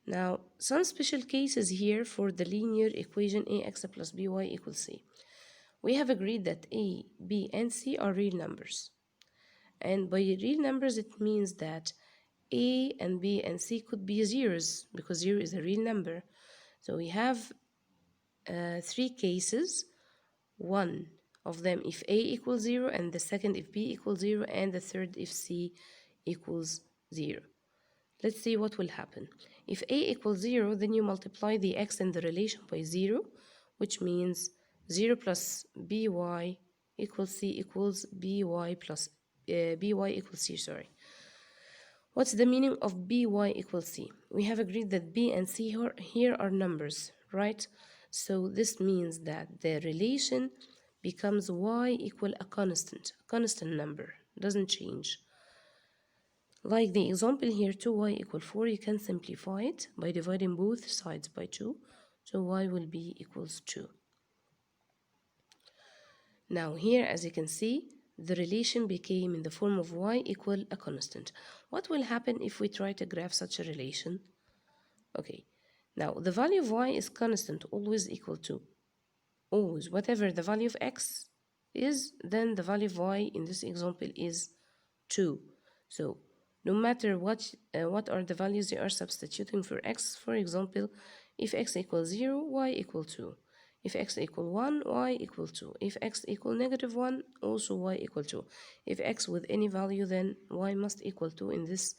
Now, some special cases here for the linear equation ax plus by equals c. We have agreed that a, b, and c are real numbers. And by real numbers, it means that a and b and c could be zeros because 0 is a real number. So we have three cases. One of them if a equals 0, and the second if b equals 0, and the third if c equals 0. Let's see what will happen. If a equals 0, then you multiply the x in the relation by 0, which means 0 plus by equals c equals by plus by equals c, sorry. What's the meaning of by equals c? We have agreed that b and c here are numbers, right? So this means that the relation becomes y equal a constant number, doesn't change. Like the example here, 2y equal 4, you can simplify it by dividing both sides by 2. So y will be equals 2. Now here, as you can see, the relation became in the form of y equal a constant. What will happen if we try to graph such a relation? Okay, now the value of y is constant, always equal to, always, whatever the value of x is, then the value of y in this example is 2. So no matter what are the values you are substituting for x, for example, if x equals 0, y equal 2. If x equal 1, y equal 2. If x equal negative 1, also y equal 2. If x with any value, then y must equal 2 in this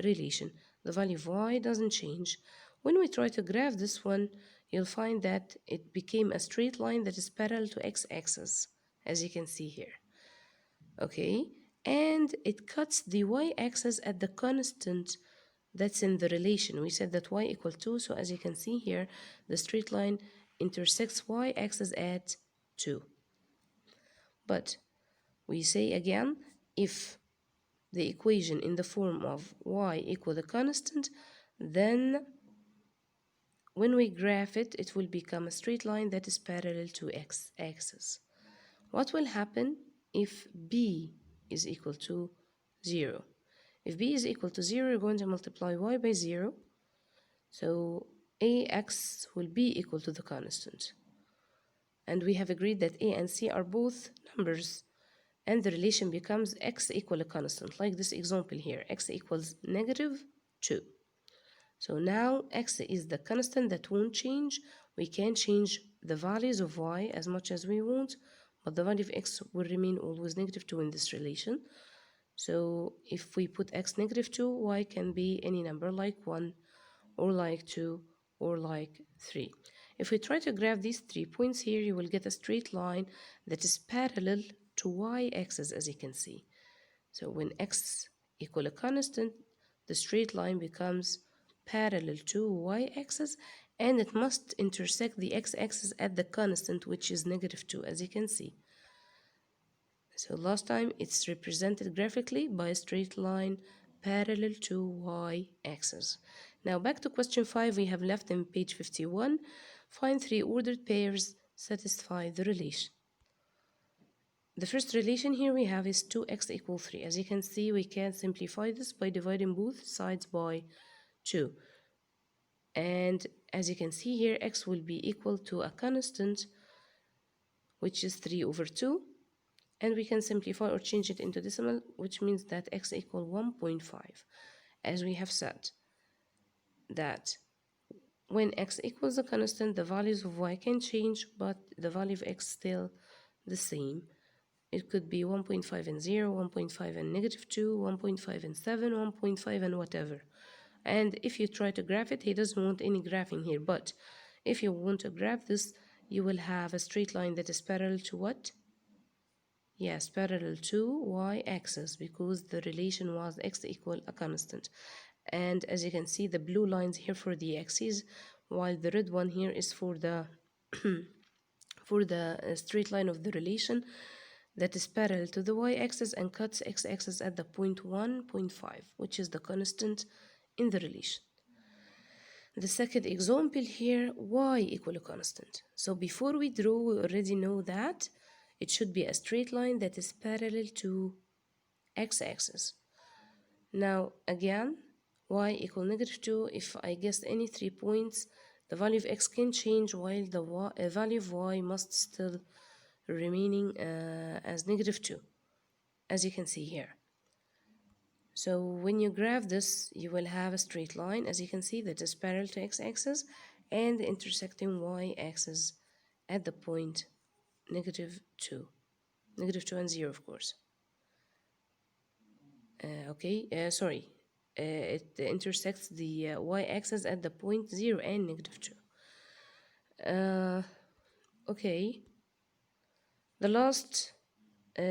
relation. The value of y doesn't change. When we try to graph this one, you'll find that it became a straight line that is parallel to x-axis, as you can see here. Okay, and it cuts the y-axis at the constant that's in the relation. We said that y equal 2, so as you can see here, the straight line intersects y-axis at 2. But we say again, if the equation in the form of y equal a constant, then when we graph it, it will become a straight line that is parallel to x-axis. What will happen if b is equal to 0? If b is equal to 0, you're going to multiply y by 0. So ax will be equal to the constant. And we have agreed that a and c are both numbers. And the relation becomes x equal a constant, like this example here. X equals negative 2. So now x is the constant that won't change. We can change the values of y as much as we want, but the value of x will remain always negative 2 in this relation. So if we put x negative 2, y can be any number like 1 or like 2 or like 3. If we try to graph these 3 points here, you will get a straight line that is parallel to y-axis, as you can see. So when x equal a constant, the straight line becomes parallel to y-axis, and it must intersect the x-axis at the constant, which is negative 2, as you can see. So last time it's represented graphically by a straight line parallel to y-axis. Now back to question 5, we have left in page 51. Find 3 ordered pairs satisfy the relation. The first relation here we have is 2x equal 3. As you can see, we can simplify this by dividing both sides by 2. And as you can see here, x will be equal to a constant, which is 3 over 2. And we can simplify or change it into decimal, which means that x equal 1.5. As we have said, that when x equals a constant, the values of y can change, but the value of x still the same. It could be 1.5 and 0, 1.5 and negative 2, 1.5 and 7, 1.5 and whatever. And if you try to graph it, he doesn't want any graphing here. But if you want to graph this, you will have a straight line that is parallel to what? Yes, parallel to y-axis, because the relation was x equal a constant. And as you can see, the blue lines here for the axes, while the red one here is for the for the straight line of the relation that is parallel to the y-axis and cuts x-axis at the point 1.5, which is the constant in the relation. The second example here, y equal a constant. So before we draw, we already know that it should be a straight line that is parallel to x-axis. Now again, y equal -2. If I guessed any 3 points, the value of x can change while the value of y must still remaining as -2, as you can see here. So when you graph this, you will have a straight line, as you can see, that is parallel to x-axis and intersecting y-axis at the point -2. -2 and 0, of course. Sorry. It intersects the y-axis at the point 0 and -2. Okay. The last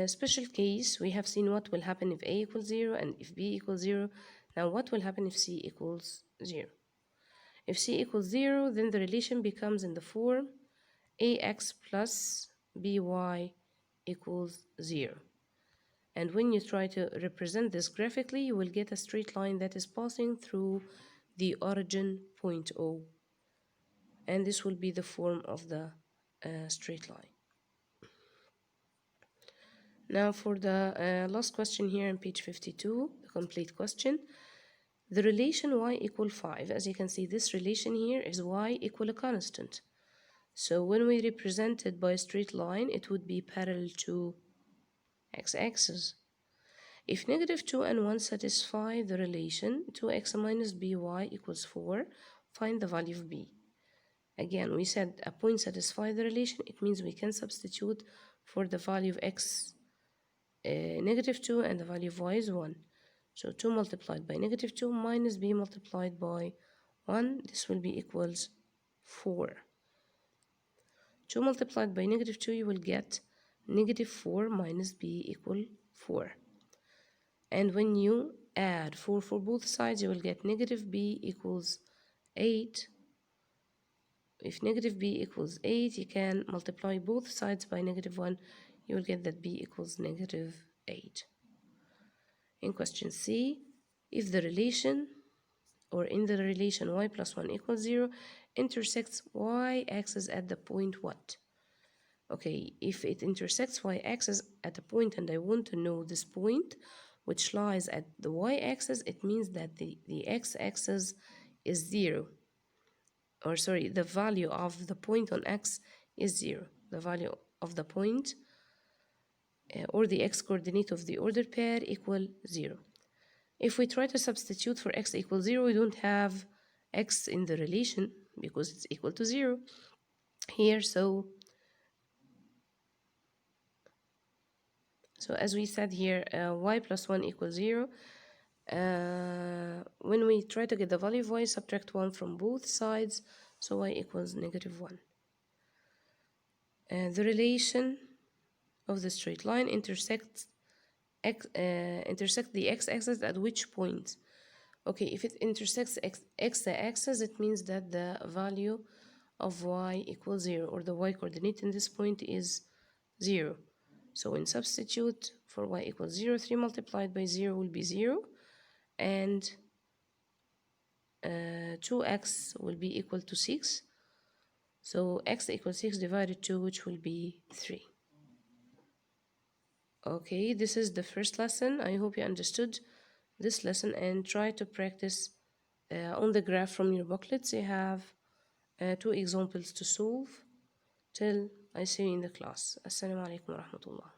special case, we have seen what will happen if a equals 0 and if b equals 0. Now what will happen if c equals 0? If c equals 0, then the relation becomes in the form ax plus by equals 0. And when you try to represent this graphically, you will get a straight line that is passing through the origin point O. And this will be the form of the straight line. Now for the last question here on page 52, the complete question. The relation y equal 5, as you can see, this relation here is y equal a constant. So when we represent it by a straight line, it would be parallel to x-axis. If -2 and 1 satisfy the relation 2x minus by equals 4, find the value of b. Again, we said a point satisfies the relation. It means we can substitute for the value of x -2 and the value of y is 1. So 2 multiplied by -2 minus b multiplied by 1, this will be equals 4. 2 multiplied by -2, you will get -4 minus b equal 4. And when you add 4 for both sides, you will get -b equals 8. If -b equals 8, you can multiply both sides by -1. You will get that b equals -8. In question C, if the relation, or in the relation y plus 1 equals 0, intersects y-axis at the point what? Okay, if it intersects y-axis at a point and I want to know this point, which lies at the y-axis, it means that the x-axis is 0. Or sorry, the value of the point on x is 0. The value of the point or the x coordinate of the ordered pair equal 0. If we try to substitute for x equals 0, we don't have x in the relation because it's equal to 0 here. So as we said here, y plus 1 equals 0. When we try to get the value of y, subtract 1 from both sides, so y equals -1. The relation of the straight line intersect the x-axis at which point? Okay, if it intersects x-axis, it means that the value of y equals 0, or the y coordinate in this point is 0. So when substitute for y equals 0, 3 multiplied by 0 will be 0, and 2x will be equal to 6. So x equals 6 divided 2, which will be 3. Okay, this is the first lesson. I hope you understood this lesson and try to practice on the graph from your booklets. You have 2 examples to solve. Till I see you in the class. Assalamu alaikum wa rahmatullah.